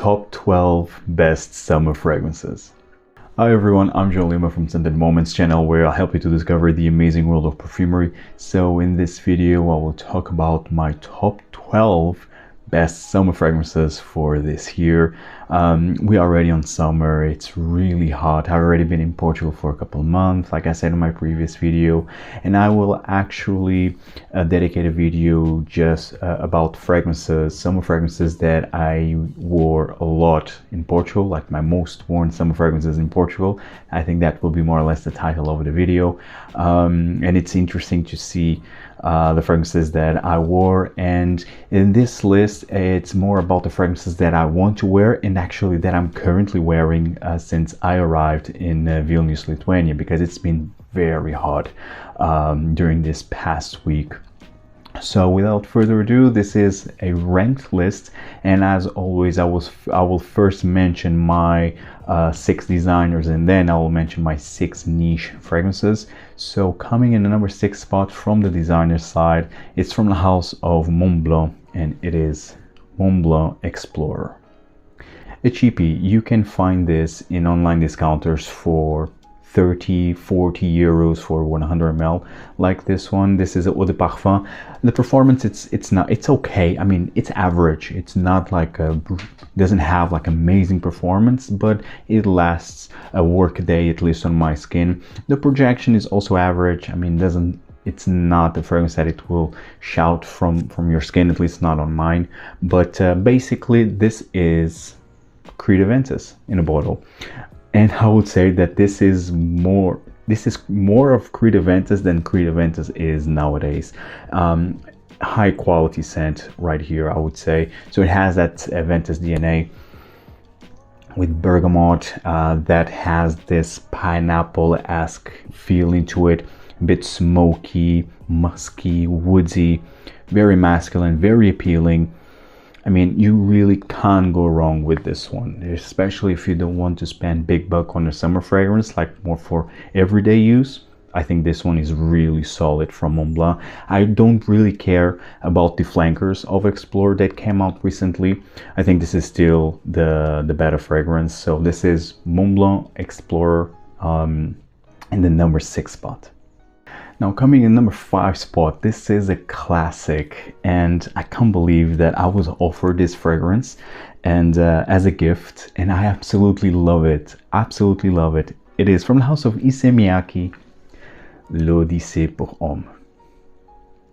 top 12 best summer fragrances. Hi everyone, I'm Joe Lima from Scented Moments channel, where I'll help you to discover the amazing world of perfumery. So in this video I will talk about my top 12 best summer fragrances for this year. We are already on summer, it's really hot. I've already been in Portugal for a couple of months, like I said in my previous video, and I will actually dedicate a video just about fragrances, summer fragrances that I wore a lot in Portugal, like my most worn summer fragrances in Portugal. I think that will be more or less the title of the video, and it's interesting to see the fragrances that I wore. And in this list it's more about the fragrances that I want to wear and actually that I'm currently wearing since I arrived in Vilnius, Lithuania, because it's been very hot during this past week. So without further ado, this is a ranked list, and as always I will first mention my 6 designers, and then I will mention my 6 niche fragrances. So coming in the number 6 spot from the designer side, it's from the house of Montblanc, and it is Montblanc Explorer. A cheapie. You can find this in online discounters for 30-40 euros for 100 ml, like this one. This is Eau de Parfum. The performance, it's okay. I mean, it's average. It's not like doesn't have like amazing performance, but it lasts a work day, at least on my skin. The projection is also average. I mean, it's not the fragrance that it will shout from your skin, at least not on mine. But basically this is Creed Aventus in a bottle. And I would say that this is more of Creed Aventus than Creed Aventus is nowadays. High quality scent right here, I would say. So it has that Aventus DNA with bergamot that has this pineapple-esque feeling to it, a bit smoky, musky, woodsy, very masculine, very appealing. I mean, you really can't go wrong with this one, especially if you don't want to spend big buck on a summer fragrance, like more for everyday use. I think this one is really solid from Montblanc. I don't really care about the flankers of Explorer that came out recently. I think this is still the better fragrance. So this is Montblanc Explorer in the number 6 spot. Now coming in number 5 spot, this is a classic, and I can't believe that I was offered this fragrance and as a gift, and I absolutely love it. Absolutely love it. It is from the house of Issey Miyake, L'Odyssée pour Homme.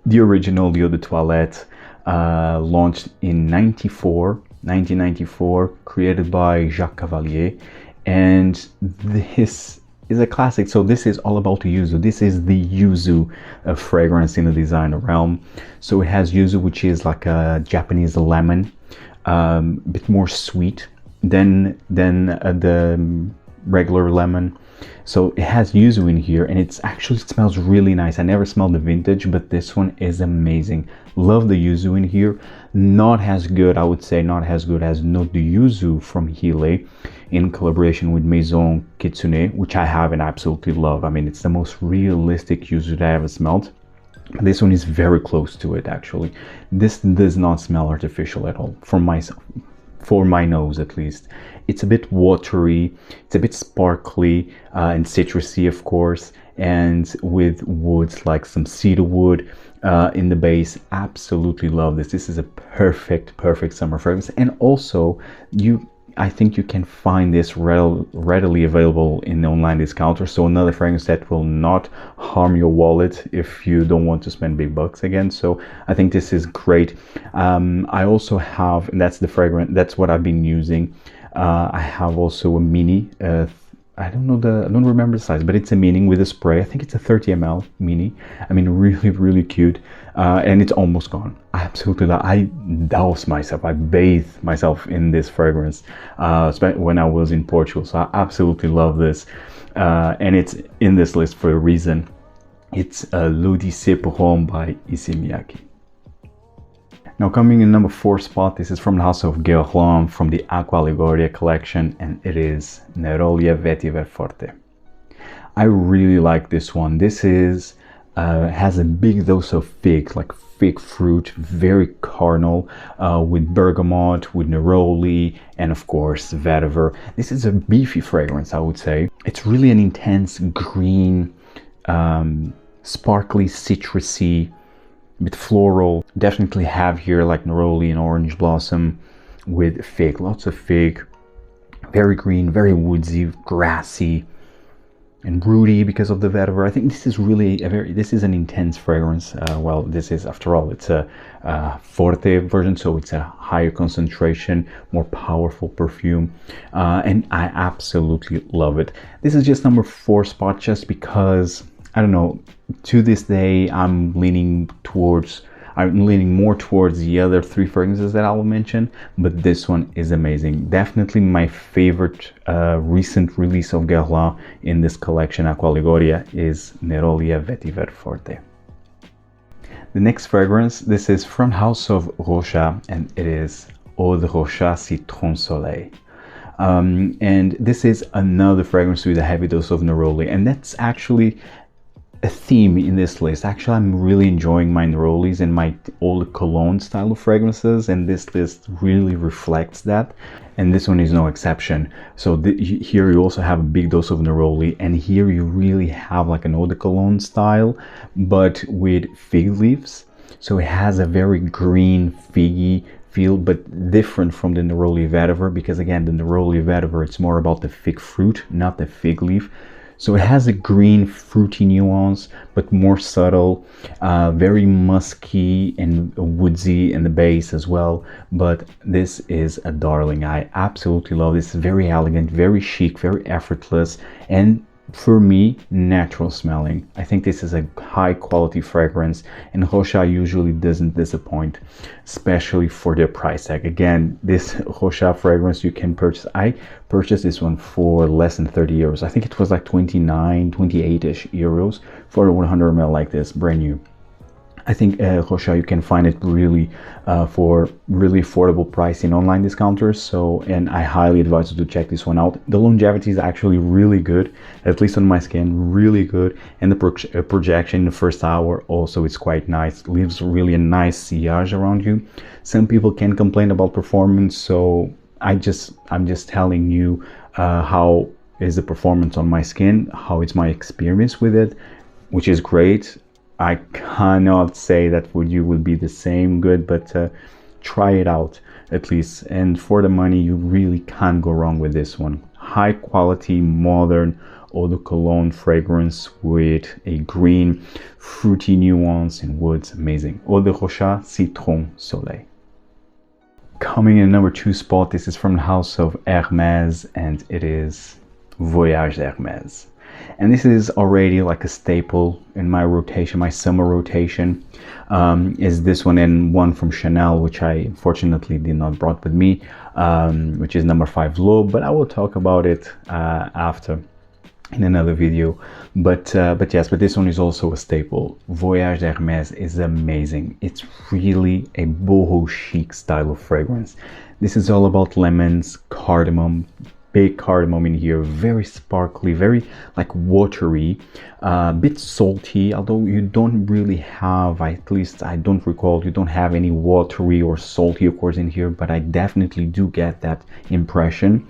The original Eau de Toilette, launched in 1994, created by Jacques Cavalier, and this is a classic. So this is all about yuzu. This is the yuzu fragrance in the designer realm. So it has yuzu, which is like a Japanese lemon, a bit more sweet than the regular lemon. So it has yuzu in here, and it smells really nice. I never smelled the vintage, but this one is amazing. Love the yuzu in here. Not as good, I would say, not as good as Note de Yuzu from Hele in collaboration with Maison Kitsune, which I have and absolutely love. I mean, it's the most realistic yuzu that I ever smelled. This one is very close to it, actually. This does not smell artificial at all, for my nose at least. It's a bit watery, it's a bit sparkly and citrusy, of course, and with woods like some cedar wood in the base. Absolutely love this. This is a perfect summer fragrance. And also I think you can find this readily available in the online discounter. So another fragrance that will not harm your wallet if you don't want to spend big bucks again. So I think this is great. I also have, and that's the fragrance, that's what I've been using. I have also a mini, I don't remember the size, but it's a mini with a spray. I think it's a 30 ml mini. I mean, really cute, and it's almost gone. I absolutely love. I douse myself, I bathe myself in this fragrance when I was in Portugal. So I absolutely love this, and it's in this list for a reason. It's L'Odyssée pour Homme by Issey Miyake. Now coming in number 4 spot, this is from the house of Guerlain from the Aqua Allegoria collection, and it is Nerolia Vetiver Forte. I really like this one. This is Has a big dose of fig, like fig fruit, very carnal, with bergamot, with neroli, and of course vetiver. This is a beefy fragrance, I would say. It's really an intense green, sparkly, citrusy, a bit floral. Definitely have here like neroli and orange blossom with fig, lots of fig, very green, very woodsy, grassy, and broody because of the vetiver. I think this is really this is an intense fragrance. Well, this is, after all, it's a forte version, so it's a higher concentration, more powerful perfume, and I absolutely love it. This is just number 4 spot, just because, I don't know, to this day I'm leaning more towards the other 3 fragrances that I will mention, but this one is amazing. Definitely my favorite recent release of Guerlain in this collection, Aqualegoria, is Nerolia Vetiver Forte. The next fragrance, this is from House of Rochas, and it is Eau de Rochas Citron Soleil. And this is another fragrance with a heavy dose of neroli, and that's actually a theme in this list. Actually, I'm really enjoying my Nerolis and my Eau de Cologne style of fragrances, and this list really reflects that, and this one is no exception. So here you also have a big dose of Neroli, and here you really have like an Eau de Cologne style, but with fig leaves. So it has a very green, figgy feel, but different from the Neroli vetiver, because again, the Neroli vetiver, it's more about the fig fruit, not the fig leaf. So it has a green fruity nuance, but more subtle, very musky and woodsy in the base as well. But this is a darling. I absolutely love this. Very elegant, very chic, very effortless, and for me, natural smelling. I think this is a high quality fragrance, and Rochas usually doesn't disappoint, especially for their price tag. Again, this Rochas fragrance you can purchase. I purchased this one for less than 30 euros. I think it was like 29, 28-ish euros for a 100 ml like this, brand new. I think Rochas, you can find it really for really affordable price in online discounters. So, and I highly advise you to check this one out. The longevity is actually really good, at least on my skin, really good. And the projection in the first hour also is quite nice. Leaves really a nice sillage around you. Some people can complain about performance, so I'm just telling you how is the performance on my skin, how it's my experience with it, which is great. I cannot say that for you will be the same good, but try it out at least. And for the money, you really can't go wrong with this one. High quality, modern Eau de Cologne fragrance with a green, fruity nuance and woods. Amazing. Eau de Rochas Citron Soleil. Coming in number 2 spot, this is from the house of Hermès, and it is Voyage Hermès. And this is already like a staple in my rotation, my summer rotation, is this one and one from Chanel, which I unfortunately did not brought with me, which is number 5 Low, but I will talk about it after in another video. But this one is also a staple. Voyage Hermès is amazing. It's really a boho chic style of fragrance. This is all about lemons, cardamom, big cardamom in here, very sparkly, very like watery, a bit salty, although you don't really have, at least I don't recall, you don't have any watery or salty of course in here, but I definitely do get that impression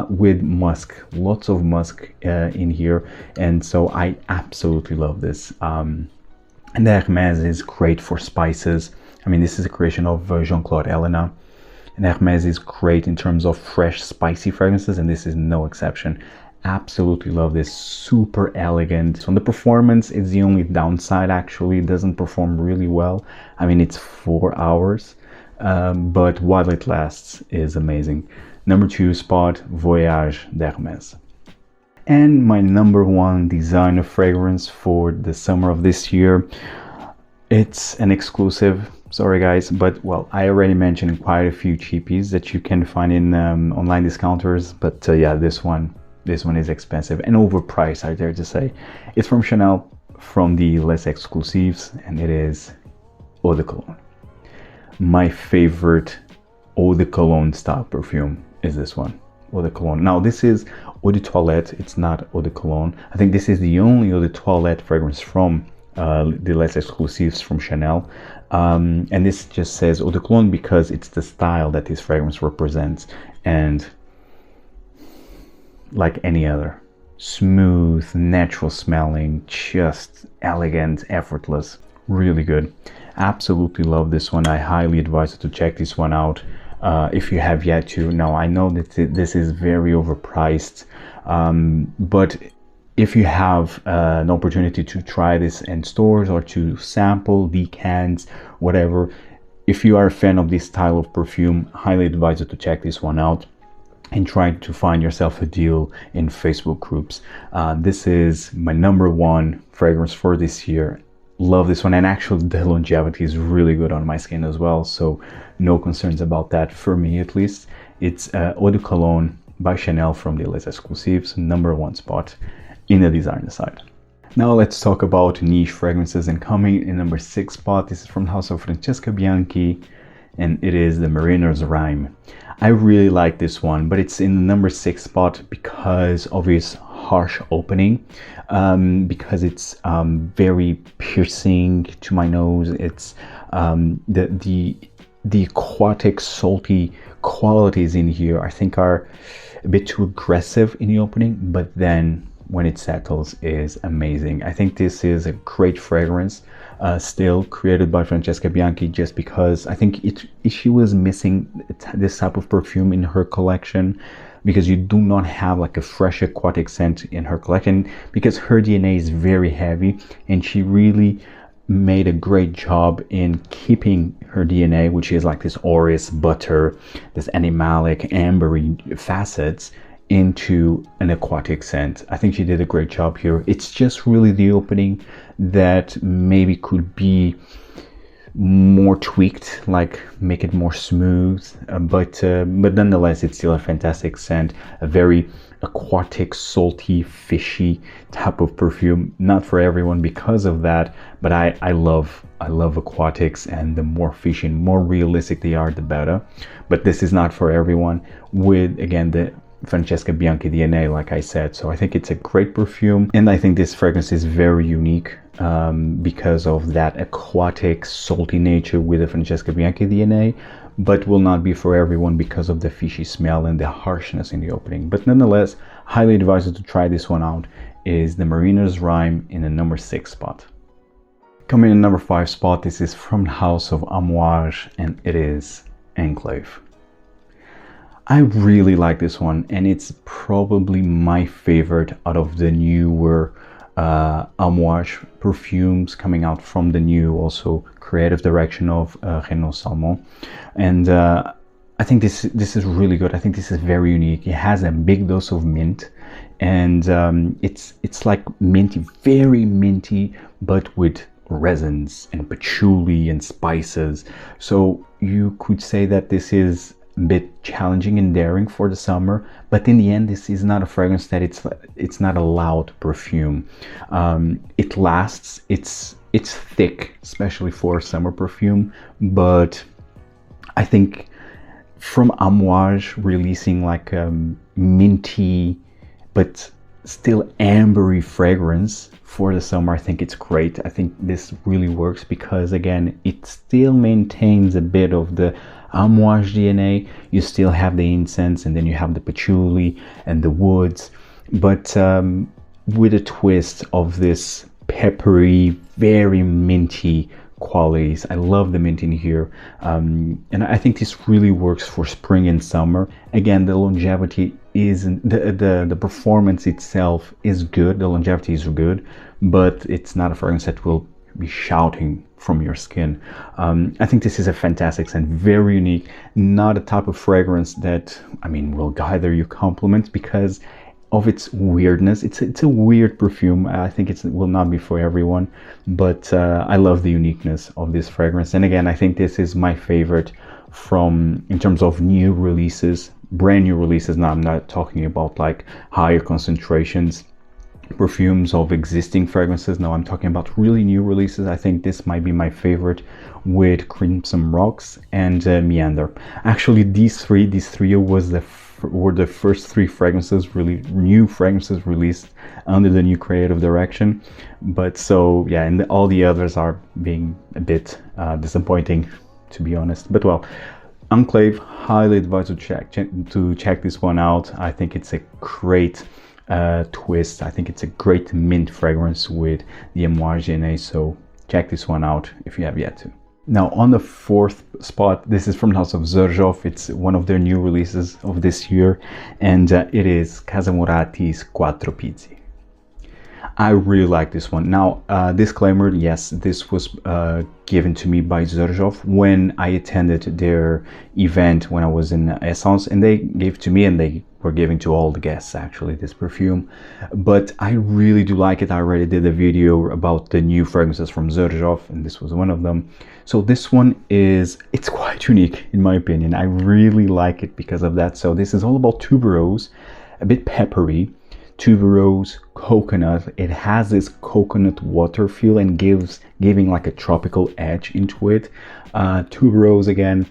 with musk, lots of musk in here, and so I absolutely love this. And the Hermès is great for spices. I mean, this is a creation of Jean-Claude Ellena. And Hermès is great in terms of fresh, spicy fragrances, and this is no exception. Absolutely love this. Super elegant. So on the performance, it's the only downside actually. It doesn't perform really well. I mean, it's 4 hours, but while it lasts is amazing. Number 2 spot, Voyage d'Hermès. And my number 1 designer fragrance for the summer of this year, it's an exclusive. Sorry guys, but well, I already mentioned quite a few cheapies that you can find in online discounters, but yeah, this one is expensive and overpriced, I dare to say. It's from Chanel, from the less exclusives, and it is Eau de Cologne. My favorite Eau de Cologne style perfume is this one, Eau de Cologne. Now this is Eau de Toilette, it's not Eau de Cologne. I think this is the only Eau de Toilette fragrance from the less exclusives from Chanel. And this just says Eau de Cologne because it's the style that this fragrance represents, and like any other, smooth, natural smelling, just elegant, effortless, really good. Absolutely love this one. I highly advise you to check this one out if you have yet to. Now, I know that this is very overpriced, but if you have an opportunity to try this in stores or to sample decants, whatever, if you are a fan of this style of perfume, highly advise you to check this one out and try to find yourself a deal in Facebook groups. This is my #1 fragrance for this year. Love this one, and actually the longevity is really good on my skin as well, so no concerns about that for me at least. It's Eau de Cologne by Chanel from the Les Exclusives, #1 spot in the designer side. Now let's talk about niche fragrances, and coming in #6 spot, this is from the house of Francesca Bianchi, and it is the Mariner's Rhyme. I really like this one, but it's in the #6 spot because of its harsh opening, because it's very piercing to my nose. It's the aquatic, salty qualities in here I think are a bit too aggressive in the opening, but then when it settles is amazing. I think this is a great fragrance, still created by Francesca Bianchi, just because I think she was missing this type of perfume in her collection, because you do not have like a fresh aquatic scent in her collection, because her DNA is very heavy, and she really made a great job in keeping her DNA, which is like this orris, butter, this animalic, ambery facets, into an aquatic scent. I think she did a great job here. It's just really the opening that maybe could be more tweaked, like make it more smooth, but nonetheless it's still a fantastic scent, a very aquatic, salty, fishy type of perfume. Not for everyone because of that, but I love aquatics, and the more fishy, more realistic they are, the better. But this is not for everyone, with again the Francesca Bianchi DNA, like I said. So I think it's a great perfume, and I think this fragrance is very unique because of that aquatic, salty nature with the Francesca Bianchi DNA, but will not be for everyone because of the fishy smell and the harshness in the opening. But nonetheless, highly advise you to try this one out. Is the Mariner's Rhyme in the #6 spot. Coming in #5 spot, this is from the house of Amouage, and it is Enclave. I really like this one, and it's probably my favorite out of the newer Amouage perfumes coming out from the new also creative direction of Renaud Salmon. And I think this is really good. I think this is very unique. It has a big dose of mint, and it's like minty, very minty, but with resins and patchouli and spices. So you could say that this is a bit challenging and daring for the summer, but in the end this is not a fragrance that it's not a loud perfume. It lasts, it's thick, especially for a summer perfume, but I think from Amouage releasing like a minty but still ambery fragrance for the summer, I think it's great. I think this really works because again it still maintains a bit of the Amouage DNA. You still have the incense, and then you have the patchouli and the woods, but with a twist of this peppery, very minty qualities. I love the mint in here, and I think this really works for spring and summer. Again, the longevity isn't, the performance itself is good, the longevity is good, but it's not a fragrance that will be shouting from your skin. I think this is a fantastic scent, very unique, not a type of fragrance that, I mean, will gather you compliments because of its weirdness. It's a weird perfume. I think it will not be for everyone, but I love the uniqueness of this fragrance. And again, I think this is my favorite from, in terms of new releases, brand new releases. Now I'm not talking about like higher concentrations perfumes of existing fragrances. No, I'm talking about really new releases. I think this might be my favorite, with Crimson Rocks and Meander. Actually, these trio was the were the first three fragrances, really new fragrances released under the new creative direction. But so yeah, and all the others are being a bit disappointing, to be honest. But well, Enclave, highly advise to check this one out. I think it's a great twist. I think it's a great mint fragrance with the Amouage Enclave, so check this one out if you have yet to. Now on the fourth spot, this is from the house of Xerjoff. It's one of their new releases of this year, and it is Casamorati's Quattro Pizzi. I really like this one. Now, disclaimer, yes, this was given to me by Xerjoff when I attended their event when I was in Essence, and they gave to me, and they were giving to all the guests actually, this perfume. But I really do like it. I already did a video about the new fragrances from Xerjoff, and this was one of them. So this one it's quite unique in my opinion. I really like it because of that. So this is all about tuberose, a bit peppery, tuberose, coconut. It has this coconut water feel and giving like a tropical edge into it. Tuberose again,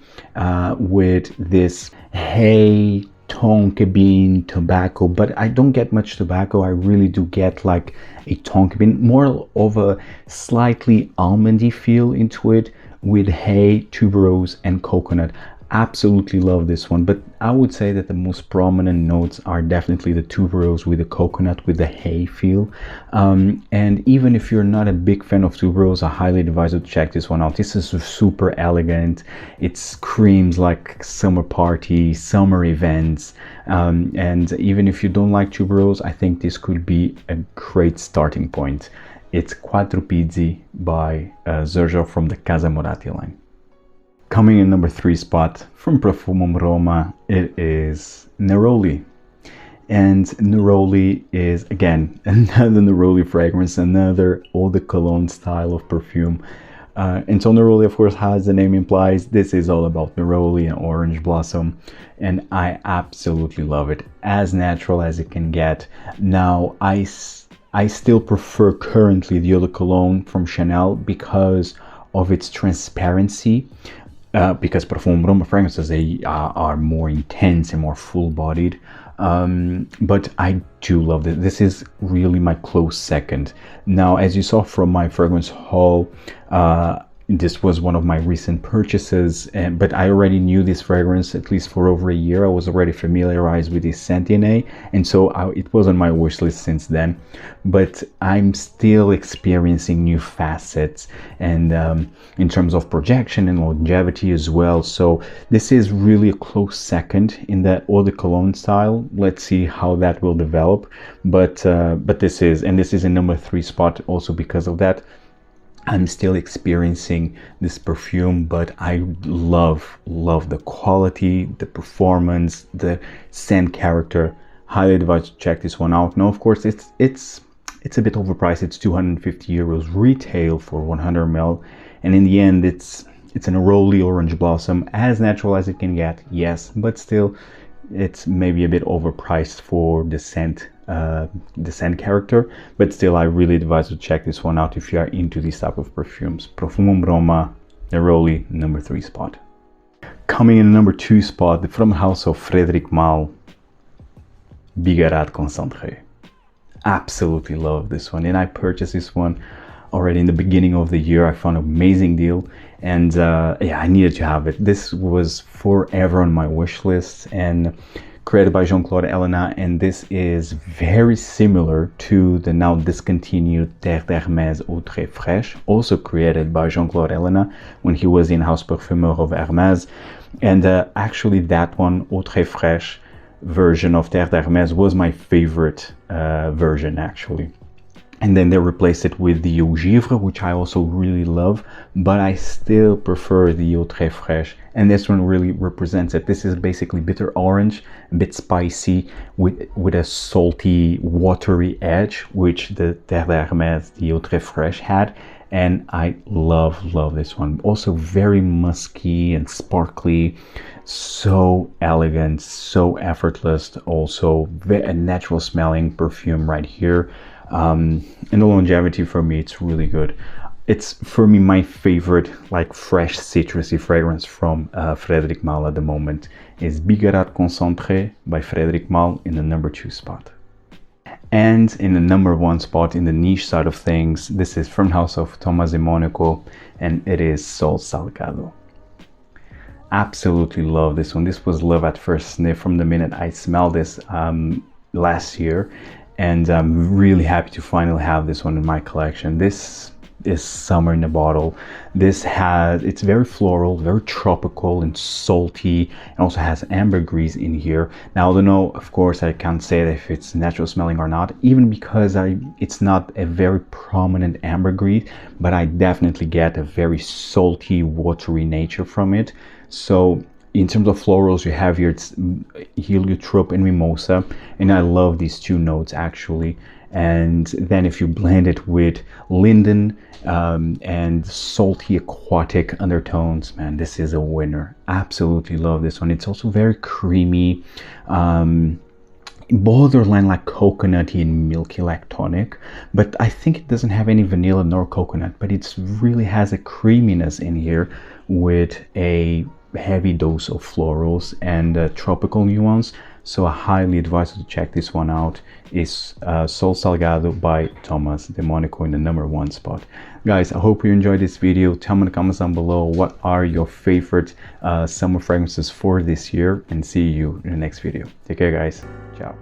with this hay, tonka bean, tobacco, but I don't get much tobacco. I really do get like a tonka bean, more of a slightly almondy feel into it with hay, tuberose and coconut. Absolutely love this one, but I would say that the most prominent notes are definitely the tuberose with the coconut, with the hay feel. And even if you're not a big fan of tuberose, I highly advise you to check this one out. This is super elegant. It screams like summer party, summer events. And even if you don't like tuberose, I think this could be a great starting point. It's Quattro Pizzi by Xerjoff from the Casamorati line. Coming in number 3 spot from Profumum Roma, it is Neroli. And Neroli is again another Neroli fragrance, another Eau de Cologne style of perfume. And so Neroli, of course, as the name implies, this is all about Neroli and orange blossom, and I absolutely love it. As natural as it can get. Now I still prefer currently the Eau de Cologne from Chanel because of its transparency. Because Profumum Roma fragrances, they are more intense and more full-bodied, but I do love this. This is really my close second. Now, as you saw from my fragrance haul, this was one of my recent purchases, but I already knew this fragrance at least for over a year. I was already familiarized with this Sentinel, and so it was on my wish list since then. But I'm still experiencing new facets, and in terms of projection and longevity as well. So this is really a close second in the Eau de Cologne style. Let's see how that will develop. But this is in number 3 spot also because of that. I'm still experiencing this perfume, but I love the quality, the performance, the scent character. Highly advise to check this one out. Now, of course, it's a bit overpriced. It's 250 euros retail for 100 ml, and in the end, it's a Neroli orange blossom, as natural as it can get. Yes, but still, it's maybe a bit overpriced for the scent character, but still I really advise to check this one out if you are into these type of perfumes. Profumum Roma, Neroli, number 3 spot. Coming in number 2 spot from house of Frederic Malle, Bigarade Concentree. Absolutely love this one, and I purchased this one already in the beginning of the year. I found an amazing deal, and yeah, I needed to have it. This was forever on my wish list, and created by Jean-Claude Ellena, and this is very similar to the now discontinued Terre d'Hermès Eau Très Fraîche, also created by Jean-Claude Ellena when he was in House Parfumeur of Hermès. And actually that one, Eau Très Fraîche version of Terre d'Hermès, was my favorite version actually. And then they replaced it with the Eau Givre, which I also really love, but I still prefer the Eau Très Fraîche, and this one really represents it. This is basically bitter orange, a bit spicy, with a salty, watery edge, which the Terre d'Hermès, the Eau Très Fraîche had, and I love this one. Also very musky and sparkly, so elegant, so effortless, also a natural smelling perfume right here. And the longevity for me, it's really good. It's for me my favorite like fresh citrusy fragrance from Frederic Malle at the moment, is Bigarade Concentree by Frederic Malle in the number 2 spot. And in the number 1 spot in the niche side of things, this is from House of Thomas in Monaco, and it is Sal Salgado. Absolutely love this one. This was love at first sniff from the minute I smelled this last year, and I'm really happy to finally have this one in my collection. This is summer in a bottle. It's very floral, very tropical and salty, and also has ambergris in here. Now I don't know, of course I can't say that if it's natural smelling or not, even because it's not a very prominent ambergris, but I definitely get a very salty, watery nature from it. So in terms of florals, you have here it's heliotrope and mimosa, and I love these 2 notes actually. And then if you blend it with linden and salty aquatic undertones, man, this is a winner. Absolutely love this one. It's also very creamy, borderline like coconutty and milky like tonic, but I think it doesn't have any vanilla nor coconut, but it really has a creaminess in here with a heavy dose of florals and tropical nuance. So I highly advise you to check this one out. It's Sal Salgado by Thomas de Monaco in the number 1 spot. Guys, I hope you enjoyed this video. Tell me in the comments down below what are your favorite summer fragrances for this year, and see you in the next video. Take care, guys. Ciao.